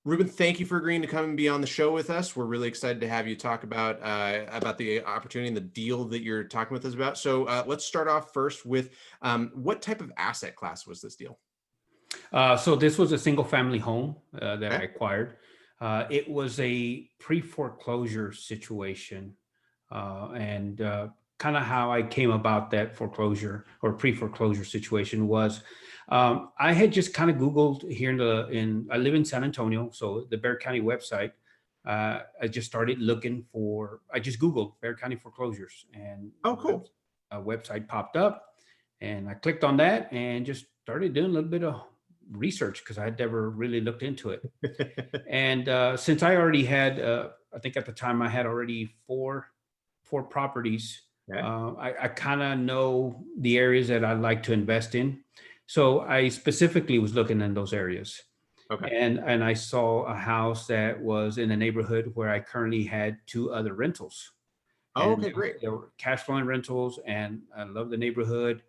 Ruben, thank you for agreeing to come and be on the show with us. We're really excited to have you talk about the opportunity and the deal that you're talking with us about. So let's start off first with what type of asset class was this deal? So this was a single family home that I Okay. acquired. It was a pre-foreclosure situation, and kind of how I came about that foreclosure or pre-foreclosure situation was I had just kind of Googled here I live in San Antonio, so the Bexar County website. I just started looking for. I just Googled Bexar County foreclosures, and Oh, cool. a website popped up, and I clicked on that and just started doing a little bit of research because I had never really looked into it. And since I already had, I think at the time I had already four properties. Okay. I kind of know the areas that I like to invest in, so I specifically was looking in those areas. Okay. And I saw a house that was in a neighborhood where I currently had two other rentals, Oh, and okay, great. they were cash flowing rentals, and I love the neighborhood.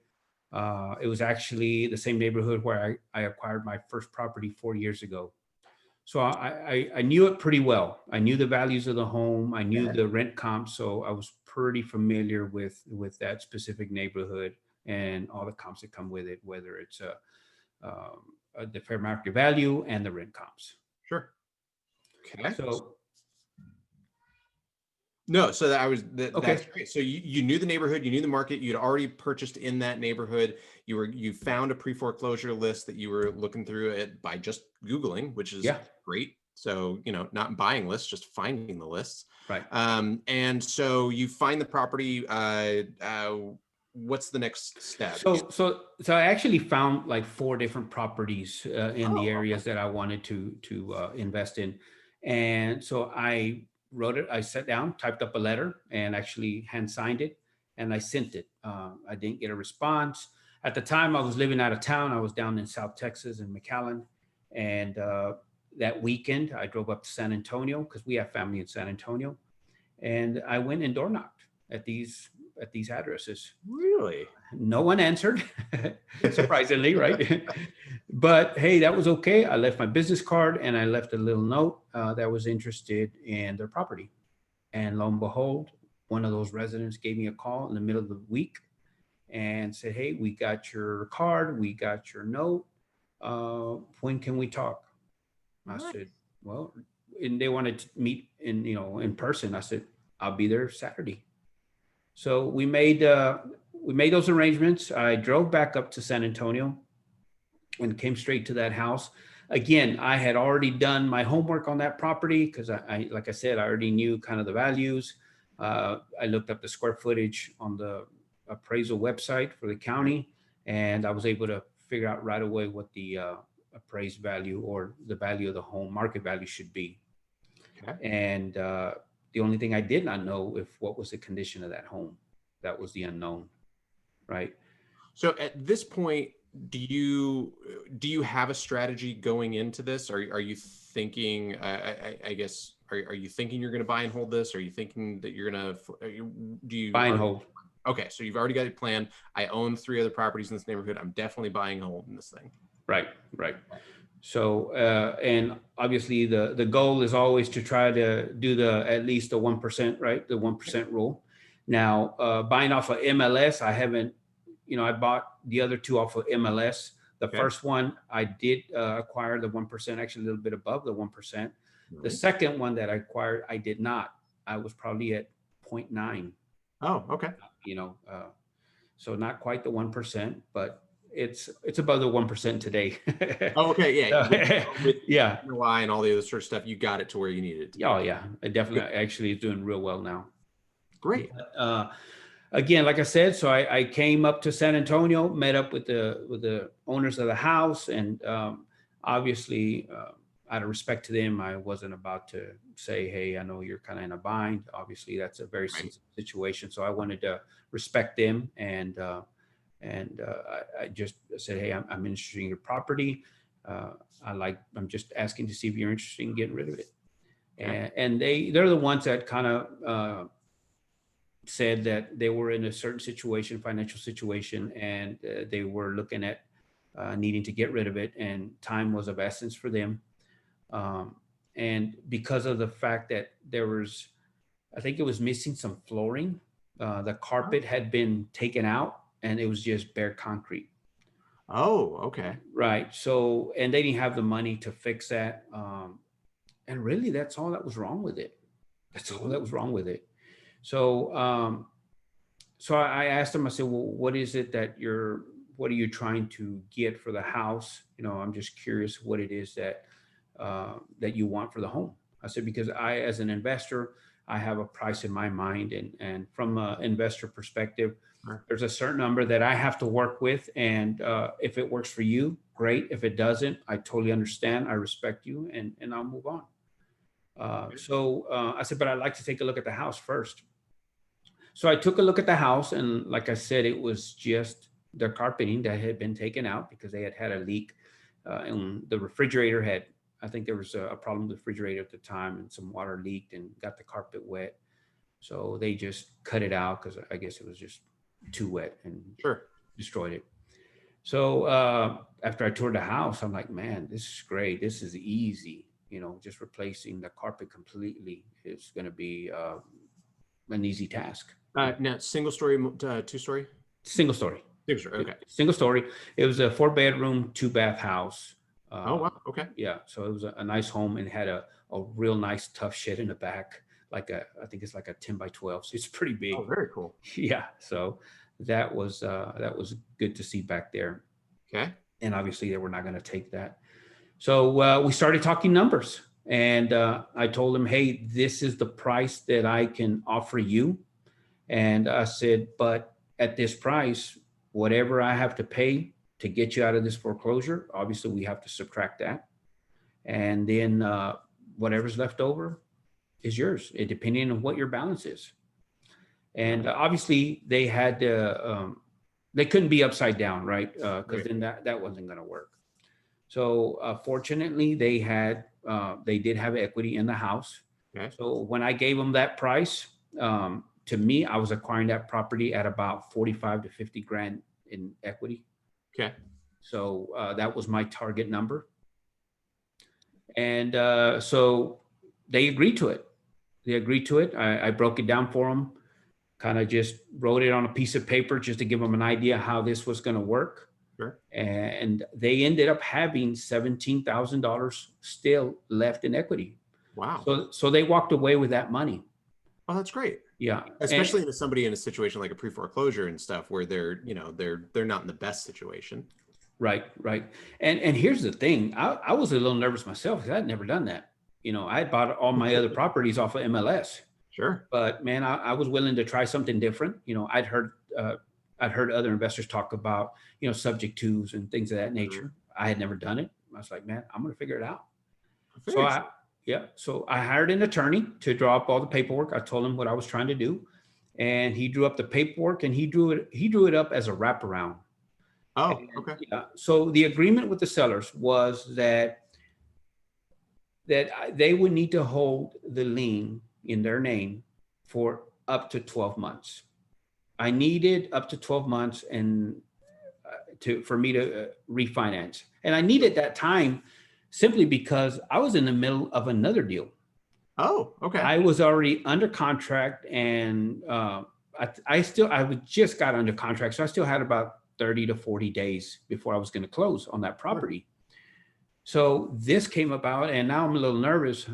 It was actually the same neighborhood where I acquired my first property 4 years ago. So I knew it pretty well. I knew the values of the home. I knew Okay. the rent comps. So I was pretty familiar with that specific neighborhood and all the comps that come with it, whether it's the fair market value and the rent comps. Sure. Okay. So, No, so that's okay. great. So you knew the neighborhood, you knew the market, you'd already purchased in that neighborhood. You found a pre-foreclosure list that you were looking through it by just Googling, which is Yeah, great. So, not buying lists, just finding the lists. right. And so you find the property. What's the next step? So I actually found like four different properties in the Oh, areas that I wanted to invest in, and so I wrote it. I sat down, typed up a letter, and actually hand signed it, and I sent it. I didn't get a response at the time. I was living out of town. I was down in South Texas in McAllen, and that weekend I drove up to San Antonio because we have family in San Antonio, and I went and door knocked at these addresses. really? No one answered, surprisingly, right? But hey, that was okay. I left my business card and I left a little note that was interested in their property. And lo and behold, one of those residents gave me a call in the middle of the week and said, "Hey, we got your card, we got your note. When can we talk?" I Nice. said, "Well," and they wanted to meet in person. I said, "I'll be there Saturday." So we made those arrangements. I drove back up to San Antonio and came straight to that house. Again, I had already done my homework on that property because like I said, I already knew kind of the values. I looked up the square footage on the appraisal website for the county, and I was able to figure out right away what the appraised value or the value of the home market value should be. Okay. And the only thing I did not know if what was the condition of that home. That was the unknown, right? So at this point, do you have a strategy going into this? Are you thinking? I guess are you thinking you're going to buy and hold this? Are you thinking that you're going to? Do you Buy and already? hold. Okay, so you've already got it planned. I own 3 other properties in this neighborhood. I'm definitely buying and holding this thing. Right, right. So, and obviously the goal is always to try to do at least the 1%, right? The 1% rule. Now, buying off of MLS, I haven't, I bought the other two off of MLS. The Okay. first one I did acquire the 1%, actually a little bit above the 1%. The Nice. second one that I acquired, I did not. I was probably at 0.9, Oh, okay. you know, so not quite the 1%, but it's above the 1% today. Oh, okay. Yeah. So, With yeah. NOI and all the other sort of stuff, you got it to where you needed it to be. Oh yeah, it Good. definitely actually is doing real well now. Great. Again, like I said, so I came up to San Antonio, met up with the owners of the house, and obviously, out of respect to them, I wasn't about to say, "Hey, I know you're kind of in a bind." Obviously, that's a very Right. sensitive situation, so I wanted to respect them, and I just said, "Hey, I'm interested in your property. I'm just asking to see if you're interested in getting rid of it." Okay. And they're the ones that kind of said that they were in a certain situation, financial situation, and they were looking at needing to get rid of it, and time was of essence for them. and because of the fact that there was, I think it was missing some flooring. The carpet had been taken out and it was just bare concrete. Oh, okay. Right. So, and they didn't have the money to fix that. And really, that's all that was wrong with it. That's all that was wrong with it. So, so I asked him, I said, well, what are you trying to get for the house? You know, I'm just curious what it is that you want for the home. I said, because as an investor, I have a price in my mind, and from an investor perspective, Sure. there's a certain number that I have to work with. And if it works for you, great. If it doesn't, I totally understand. I respect you, and I'll move on. So I said, but I'd like to take a look at the house first. So I took a look at the house, and like I said, it was just the carpeting that had been taken out because they had had a leak, and the refrigerator had. I think there was a problem with the refrigerator at the time, and some water leaked and got the carpet wet. So they just cut it out because I guess it was just too wet and Sure. destroyed it. So after I toured the house, I'm like, man, this is great. This is easy. You know, just replacing the carpet completely is going to be an easy task. Now, single story, two story? Single story. Single story. Okay. Single story. It was a 4-bedroom, 2-bath house. Oh, wow. Okay. Yeah. So it was a nice home, and it had a real nice tough shed in the back. I think it's like a 10 by 12. So it's pretty big. Oh, very cool. Yeah. So that was good to see back there. Okay. And obviously they were not going to take that. So we started talking numbers, and I told him, hey, this is the price that I can offer you. And I said, but at this price, whatever I have to pay to get you out of this foreclosure, obviously we have to subtract that. And then whatever's left over is yours, depending on what your balance is. And obviously they had they couldn't be upside down, right? Because then that wasn't going to work. So fortunately, they did have equity in the house. Okay. So when I gave them that price, to me, I was acquiring that property at about 45 to 50 grand in equity. Okay. So that was my target number. And so they agreed to it. I broke it down for them, kind of just wrote it on a piece of paper just to give them an idea how this was going to work. Sure. And they ended up having $17,000 still left in equity. Wow. So they walked away with that money. Oh, that's great. Yeah. Especially to somebody in a situation like a pre-foreclosure and stuff where they're not in the best situation. Right. And here's the thing. I was a little nervous myself because I'd never done that. You know, I had bought all my other properties off of MLS. Sure. But man, I was willing to try something different. You know, I'd heard other investors talk about, subject twos and things of that nature. Mm-hmm. I had never done it. I was like, man, I'm going to figure it out. So I hired an attorney to draw up all the paperwork. I told him what I was trying to do, and he drew up the paperwork, and he drew it up as a wraparound. Oh, okay. Yeah. So the agreement with the sellers was that they would need to hold the lien in their name for up to 12 months. I needed up to 12 months for me to refinance. And I needed that time simply because I was in the middle of another deal. Oh, okay. I was already under contract, and I just got under contract. So I still had about 30 to 40 days before I was going to close on that property. Sure. So this came about, and now I'm a little nervous.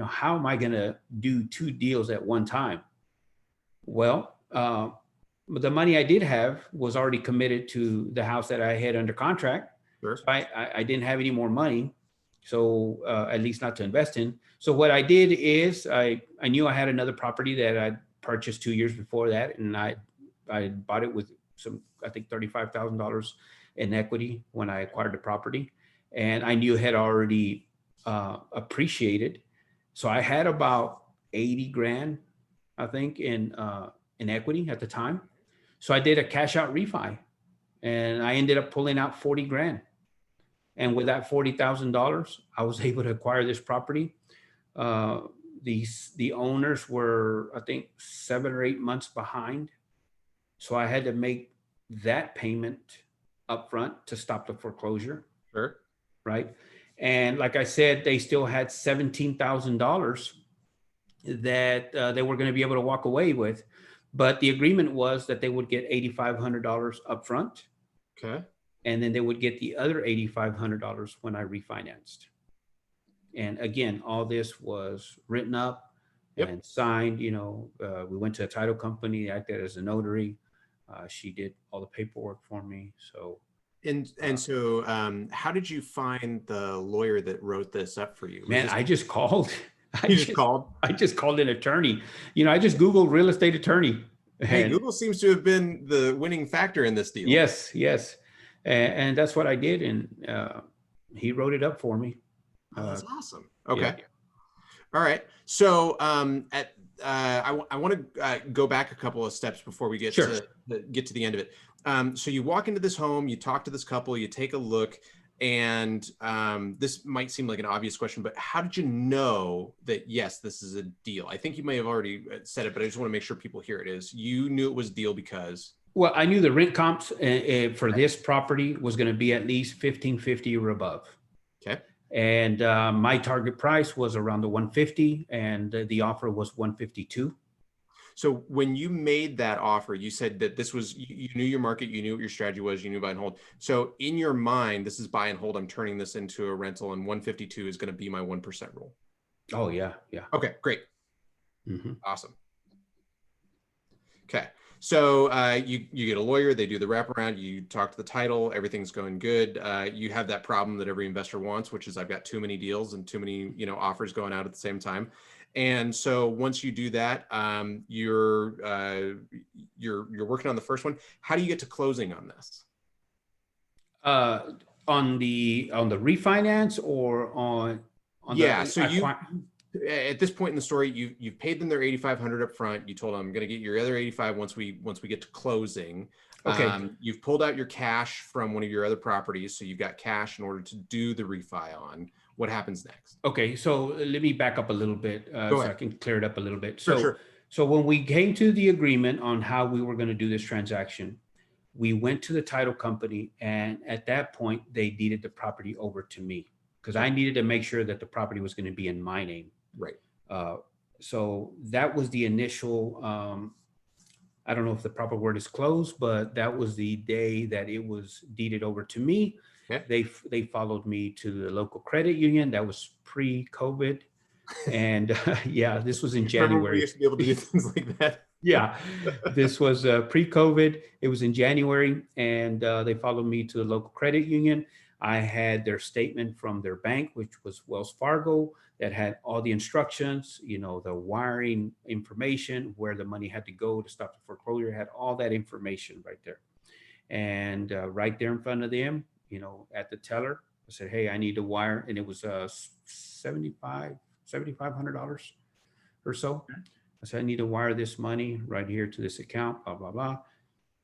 How am I going to do 2 deals at one time? Well, the money I did have was already committed to the house that I had under contract. Sure. So I didn't have any more money, so at least not to invest in. So what I did is I knew I had another property that I'd purchased 2 years before that, and I bought it with I think $35,000 in equity when I acquired the property, and I knew it had already appreciated. So I had about 80 grand, I think, in equity at the time. So I did a cash out refi, and I ended up pulling out 40 grand. And with that $40,000, I was able to acquire this property. The owners were, I think, 7 or 8 months behind. So I had to make that payment up front to stop the foreclosure. Sure. Right. And like I said, they still had $17,000 that they were going to be able to walk away with. But the agreement was that they would get $8,500 up front, Okay. and then they would get the other $8,500 when I refinanced. And again, all this was written up Yep. and signed. We went to a title company, acted as a notary. She did all the paperwork for me. So, And so, how did you find the lawyer that wrote this up for you? Was man, this I just called. I you just just, called? I just called an attorney. I just Googled real estate attorney, Hey, and Google seems to have been the winning factor in this deal. yes, yes, and that's what I did, and he wrote it up for me. Oh, that's awesome. Yeah. Okay. All right. So, I want to go back a couple of steps before we get Sure. to the end of it. So you walk into this home, you talk to this couple, you take a look, and this might seem like an obvious question, but how did you know that, yes, this is a deal? I think you may have already said it, but I just want to make sure people hear it. Is you knew it was a deal because Well, I knew the rent comps for this property was going to be at least 1550 or above. okay. And my target price was around the 150, and the offer was 152. So when you made that offer, you said that this was, you knew your market, you knew what your strategy was, you knew buy and hold. So in your mind, this is buy and hold. I'm turning this into a rental, and 152 is going to be my 1% rule. Oh yeah, yeah. Okay, great. Mm-hmm. Awesome. Okay. So you get a lawyer, they do the wraparound, you talk to the title, everything's going good. You have that problem that every investor wants, which is I've got too many deals and too many, offers going out at the same time. And so once you do that, you're working on the first one. How do you get to closing on this? On the refinance or on Yeah. the So at this point in the story, you've paid them their 8,500 up front. You told them I'm going to get your other 85 once we get to closing. Okay. You've pulled out your cash from one of your other properties, so you've got cash in order to do the refi on. What happens next? Okay, so let me back up a little bit so I can clear it up a little bit. Sure. So when we came to the agreement on how we were going to do this transaction, we went to the title company, and at that point, they deeded the property over to me because I needed to make sure that the property was going to be in my name. Right. So that was the initial, I don't know if the proper word is closed, but that was the day that it was deeded over to me. Okay. They followed me to the local credit union. That was pre-COVID. And yeah, this was in Remember when we January. used to be able to do things like that? Yeah, this was pre-COVID. It was in January, and they followed me to the local credit union. I had their statement from their bank, which was Wells Fargo, that had all the instructions, the wiring information, where the money had to go to stop the foreclosure, had all that information right there. And right there in front of them, at the teller, I said, hey, I need to wire. And it was $7,500 or so. I said, I need to wire this money right here to this account, blah, blah, blah.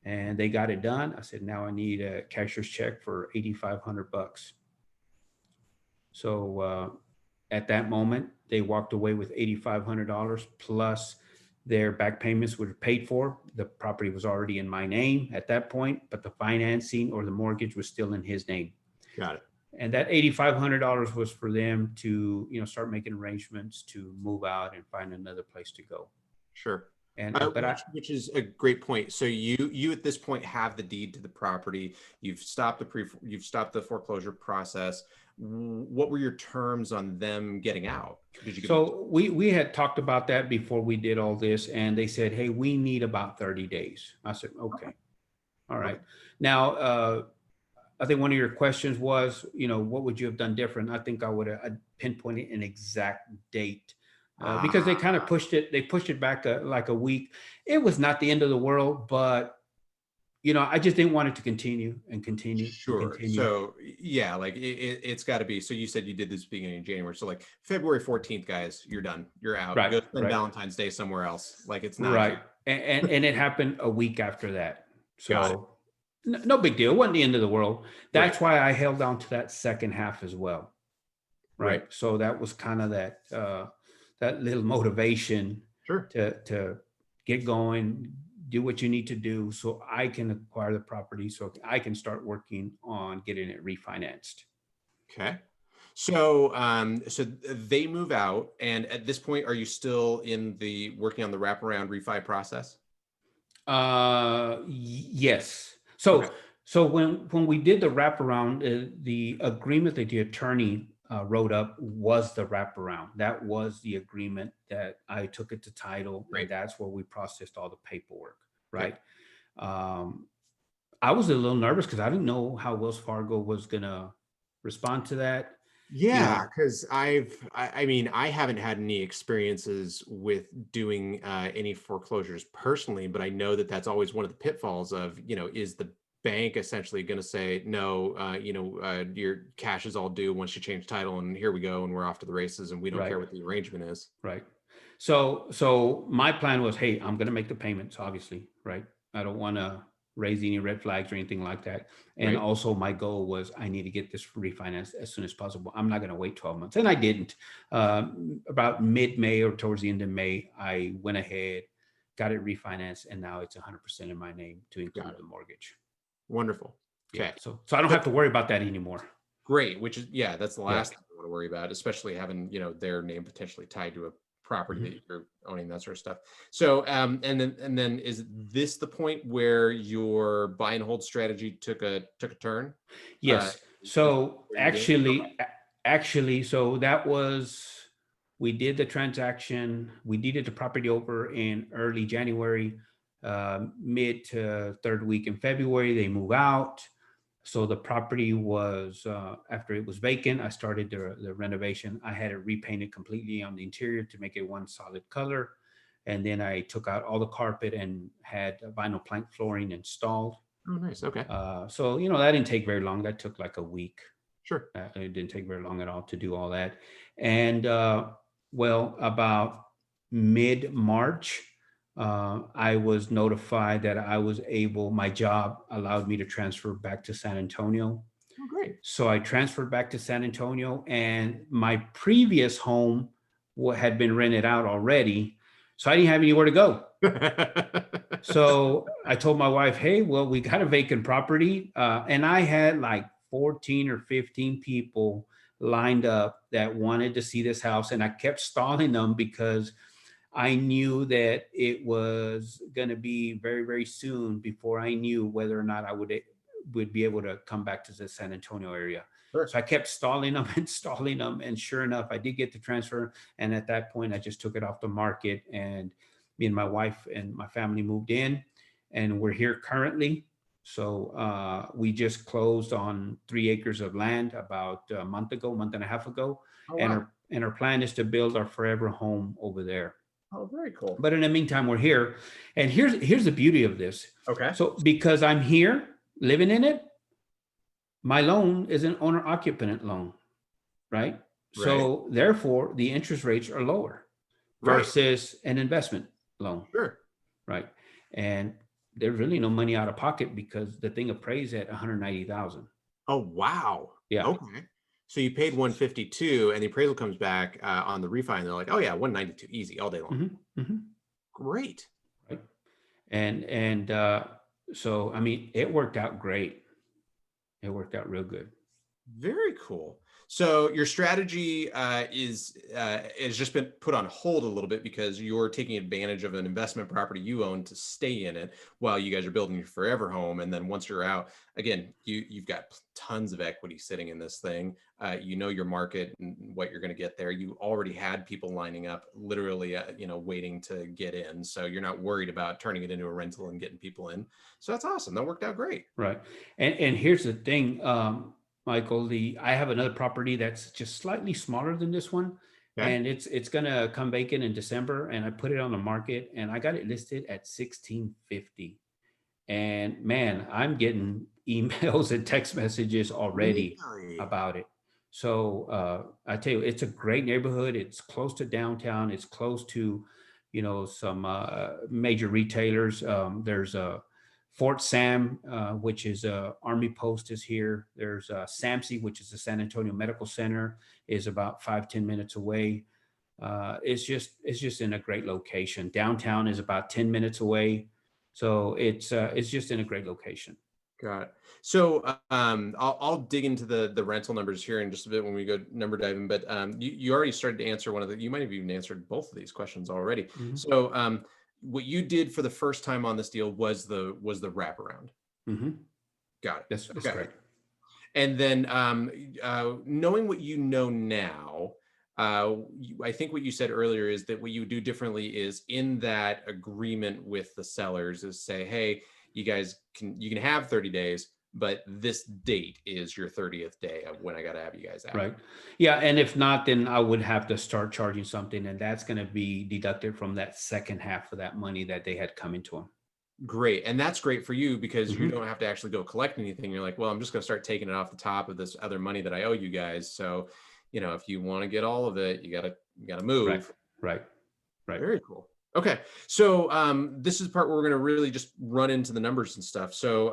And they got it done. I said, now I need a cashier's check for $8,500. So at that moment, they walked away with $8,500 plus their back payments were paid for. The property was already in my name at that point, but the financing or the mortgage was still in his name. Got it. And that $8,500 was for them to, start making arrangements to move out and find another place to go. Sure. And which is a great point. So you at this point have the deed to the property. You've stopped the foreclosure process. What were your terms on them getting out? So we had talked about that before we did all this, and they said, hey, we need about 30 days. I said, okay. All right. Now, I think one of your questions was, what would you have done different? I think I would have pinpointed an exact date because they kind of pushed it. They pushed it back like a week. It was not the end of the world, but I just didn't want it to continue and continue. Sure. And continue. So yeah, like it's got to be. So you said you did this beginning of January. So like February 14th, guys, you're done. You're out. Right. Go spend Valentine's Day somewhere else. Like it's not right. And it happened a week after that. So no big deal. It wasn't the end of the world. That's why I held on to that second half as well. Right. So that was kind of that little motivation to get going, do what you need to do so I can acquire the property, so I can start working on getting it refinanced. Okay. So, so they move out, and at this point, are you still in the working on the wraparound refi process? Yes. Okay, So when we did the wraparound, the agreement that the attorney wrote up was the wraparound. That was the agreement that I took it to title, and great. that's where we processed all the paperwork. Okay. Right. Um, I was a little nervous because I didn't know how Wells Fargo was gonna respond to that. You Yeah, know. because I mean, I haven't had any experiences with doing any foreclosures personally, but I know that that's always one of the pitfalls of, is the bank essentially going to say, no, your cash is all due once you change title, and here we go, and we're off to the races, and we don't Right. care what the arrangement is. Right. So my plan was, hey, I'm going to make the payments, obviously, right? I don't want to raise any red flags or anything like that. And Right. also my goal was I need to get this refinanced as soon as possible. I'm not going to wait 12 months. And I didn't. About mid-May or towards the end of May, I went ahead, got it refinanced, and now it's 100% in my name to Got include it. the mortgage. Wonderful. Yeah. Okay. So I don't So have to worry about that anymore. great, which is, yeah, that's the Yeah. last thing I want to worry about, especially having, their name potentially tied to a property Mhm. that you're owning, that sort of stuff. So, and then is this the point where your buy and hold strategy took a turn? Uh, Yes. as So what you're doing? actually, so that was, we did the transaction. We deeded the property over in early January, mid to third week in February. They move out. So the property was, after it was vacant, I started the renovation. I had it repainted completely on the interior to make it one solid color. And then I took out all the carpet and had vinyl plank flooring installed. Oh, nice. Okay. So that didn't take very long. That took like a week. Sure. It didn't take very long at all to do all that. And well, about mid March, I was notified that my job allowed me to transfer back to San Antonio. Oh, great. So I transferred back to San Antonio, and my previous home had been rented out already. So I didn't have anywhere to go. So I told my wife, hey, well, we got a vacant property. And I had like 14 or 15 people lined up that wanted to see this house. And I kept stalling them because I knew that it was going to be very, very soon before I knew whether or not I would be able to come back to the San Antonio area. Sure. So I kept stalling them and stalling them. And sure enough, I did get the transfer. And at that point, I just took it off the market, and me and my wife and my family moved in, and we're here currently. So we just closed on 3 acres of land about a month and a half ago. Oh, And wow. our plan is to build our forever home over there. Oh, very cool. But in the meantime, we're here. And here's the beauty of this. Okay. So because I'm here living in it, my loan is an owner occupant loan, right? Right. So therefore, the interest rates are lower Right. versus an investment loan, Sure. right? And there's really no money out of pocket because the thing appraised at 190,000. Oh, wow. Yeah. Okay. So you paid 152, and the appraisal comes back on the refi, and they're like, oh yeah, 192, easy, all day long. Hmm. Hmm. Great. Right. And so I mean, it worked out great. It worked out real good. Very cool. So your strategy is has just been put on hold a little bit because you're taking advantage of an investment property you own to stay in it while you guys are building your forever home. And then once you're out, again, you've got tons of equity sitting in this thing. You know your market and what you're going to get there. You already had people lining up, literally, waiting to get in. So you're not worried about turning it into a rental and getting people in. So that's awesome. That worked out great. Right. And here's the thing, Michael, I have another property that's just slightly smaller than this one. Okay. And it's gonna come vacant in December. And I put it on the market and I got it listed at 1650. And man, I'm getting emails and text messages already Really? about it. So I tell you, it's a great neighborhood. It's close to downtown. It's close to, some major retailers. There's a Fort Sam, which is a Army post, is here. There's SAMC, which is the San Antonio Medical Center, is about 5-10 minutes away. It's just in a great location. Downtown is about 10 minutes away, so it's just in a great location. Got it. So I'll dig into the rental numbers here in just a bit when we go number diving. But you already started to answer one of the. You might have even answered both of these questions already. Hmm. So what you did for the first time on this deal was the wraparound. Hmm. Got it. That's Okay. correct. And then knowing what you know now, I think what you said earlier is that what you would do differently is in that agreement with the sellers is say, hey, you can have 30 days, but this date is your 30th day of when I got to have you guys out. Right. Yeah. And if not, then I would have to start charging something, and that's going to be deducted from that second half of that money that they had coming to them. Great. And that's great for you because you Hmm. don't have to actually go collect anything. You're like, well, I'm just going to start taking it off the top of this other money that I owe you guys. So, if you want to get all of it, you gotta Right. move. Right. Right. Very cool. Okay. So this is the part where we're going to really just run into the numbers and stuff. So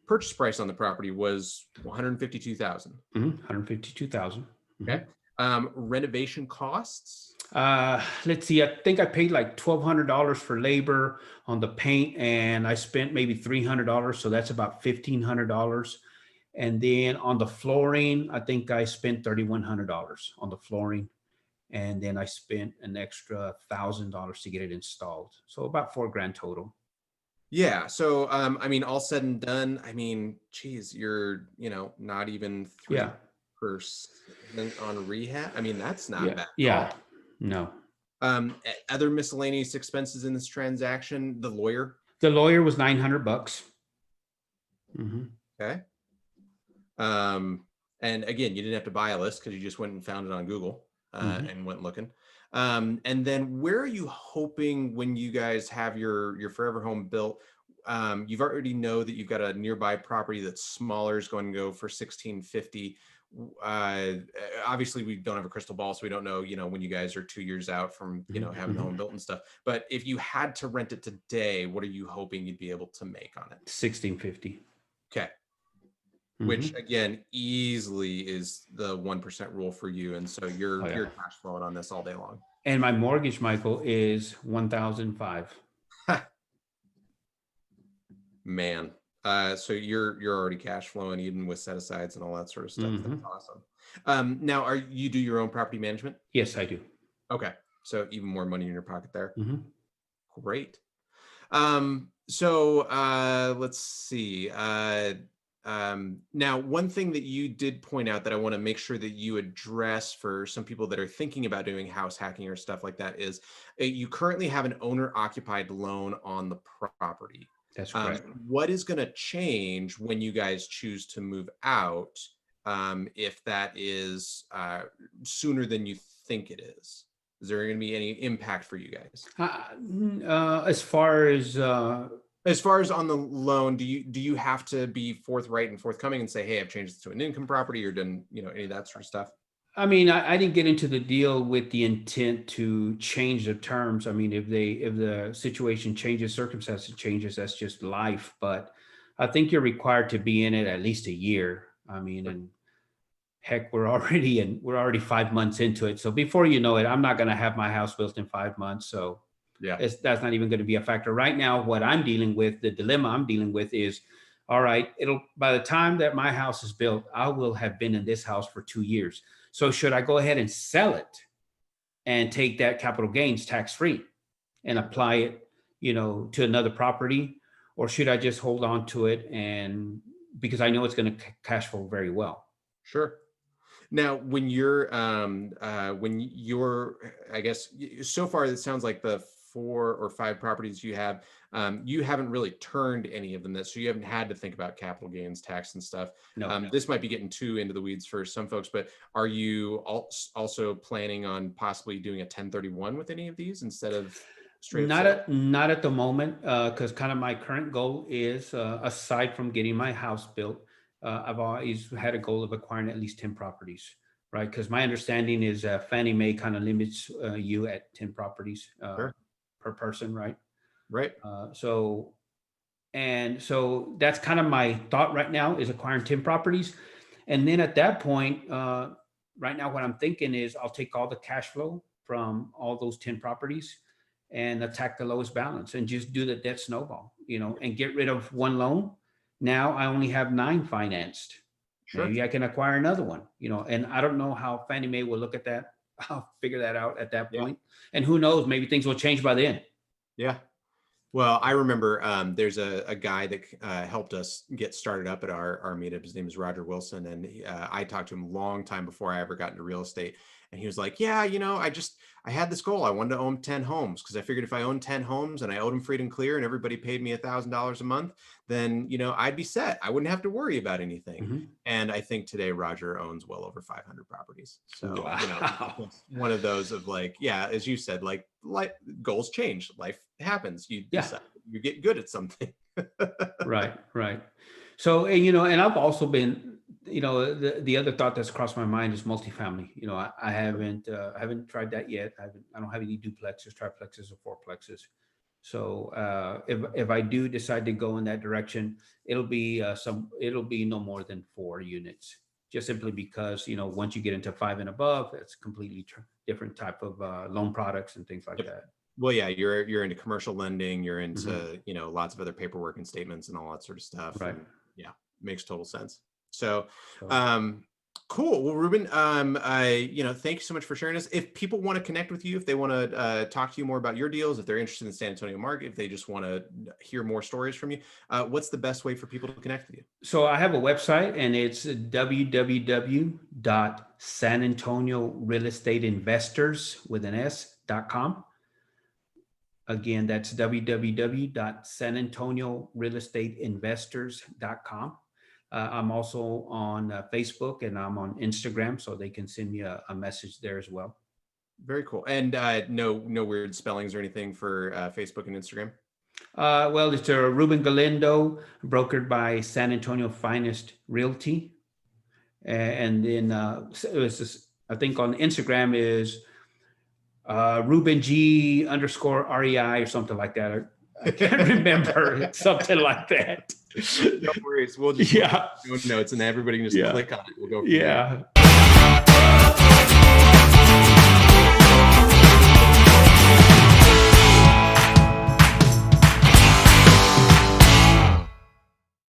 purchase price on the property was 152,000. 152,000. Okay. Renovation costs. Let's see. I think I paid like $1,200 for labor on the paint, and I spent maybe $300. So that's about $1,500. And then on the flooring, I think I spent $3,100 on the flooring. And then I spent an extra $1,000 to get it installed. So about $4,000 total. Yeah. So I mean, all said and done, I mean, geez, you're, not even Yeah. 3% on rehab. I mean, that's not Yeah. bad at Yeah. all. No. Other miscellaneous expenses in this transaction, the lawyer. The lawyer was $900. Hmm. Okay. Um, and again, you didn't have to buy a list because you just went and found it on Google Hmm. and went looking. And then where are you hoping when you guys have your forever home built? You've already know that you've got a nearby property that's smaller is going to go for 1650. Uh, Obviously we don't have a crystal ball, so we don't know, when you guys are 2 years out from, having the Hmm. home built and stuff. But if you had to rent it today, what are you hoping you'd be able to make on it? 1650. Okay. Which Hmm. again easily is the 1% rule for you, and so Oh you're yeah. cash flowing on this all day long. And my mortgage, Michael, is 1,005. Man, so you're already cash flowing even with set asides and all that sort of stuff. That's Hmm. awesome. Now, are you do your own property management? Yes, I do. Okay, so even more money in your pocket there. Hmm. Great. So let's see. Now, one thing that you did point out that I want to make sure that you address for some people that are thinking about doing house hacking or stuff like that is you currently have an owner occupied loan on the property. That's correct. What is going to change when you guys choose to move out if that is sooner than you think it is? Is there going to be any impact for you guys? As far as As far as on the loan, do you have to be forthright and forthcoming and say, hey, I've changed this to an income property or done, any of that sort of stuff? I mean, I didn't get into the deal with the intent to change the terms. I mean, if the situation changes, circumstances changes, that's just life. But I think you're required to be in it at least a year. I mean, Sure. and heck, we're already 5 months into it. So before you know it, I'm not going to have my house built in 5 months. So Yeah, that's not even going to be a factor right now. What I'm dealing with, the dilemma I'm dealing with is, all right, it'll by the time that my house is built, I will have been in this house for 2 years. So should I go ahead and sell it and take that capital gains tax free and apply it, to another property, or should I just hold on to it and because I know it's going to cash flow very well? sure. Now, when you're, I guess, so far it sounds like the 4 or 5 properties you have, you haven't really turned any of them that, so you haven't had to think about capital gains tax and stuff. No. This might be getting too into the weeds for some folks, but are you also planning on possibly doing a 1031 with any of these instead of straight up sale? Not at the moment, because kind of my current goal is, aside from getting my house built, I've always had a goal of acquiring at least 10 properties, right? Because my understanding is Fannie Mae kind of limits you at 10 properties Sure. per person, right? Right. So that's kind of my thought right now is acquiring 10 properties. And then at that point, right now, what I'm thinking is I'll take all the cash flow from all those 10 properties and attack the lowest balance and just do the debt snowball, and get rid of one loan Now I only have 9 financed. Sure. Maybe I can acquire another one, and I don't know how Fannie Mae will look at that. I'll figure that out at that Yeah. point. And who knows, maybe things will change by then. Yeah. Well, I remember there's a guy that helped us get started up at our meetup. His name is Roger Wilson. And I talked to him a long time before I ever got into real estate. And he was like, yeah, I had this goal. I wanted to own 10 homes because I figured if I owned 10 homes and I owed them free and clear and everybody paid me $1,000 a month, then, I'd be set. I wouldn't have to worry about anything. Mm-hmm. And I think today Roger owns well over 500 properties. So, Wow. it's one of those of like, yeah, as you said, like goals change, life happens. You decide you get good at something. Right. So, and I've also been, the other thought that's crossed my mind is multifamily. I haven't tried that yet. I don't have any duplexes, triplexes, or fourplexes. So if I do decide to go in that direction, it'll be no more than 4 units, just simply because, once you get into 5 and above, it's completely different type of loan products and things like that. Well, yeah, you're into commercial lending, you're into, lots of other paperwork and statements and all that sort of stuff. Right. And yeah, makes total sense. So, cool. Well, Ruben, thank you so much for sharing this. If people want to connect with you, if they want to talk to you more about your deals, if they're interested in the San Antonio market, if they just want to hear more stories from you, what's the best way for people to connect with you? So I have a website, and it's www.sanantoniorealestateinvestors.com. Again, that's www.sanantoniorealestateinvestors.com. I'm also on Facebook, and I'm on Instagram, so they can send me a message there as well. Very cool. And no weird spellings or anything for Facebook and Instagram? Well, it's Ruben Galindo, brokered by San Antonio Finest Realty. And then it was just, I think on Instagram is Ruben G _REI or something like that. I can't remember. It's something like that. No worries. We'll just notes, and everybody can just click on it. We'll go from there.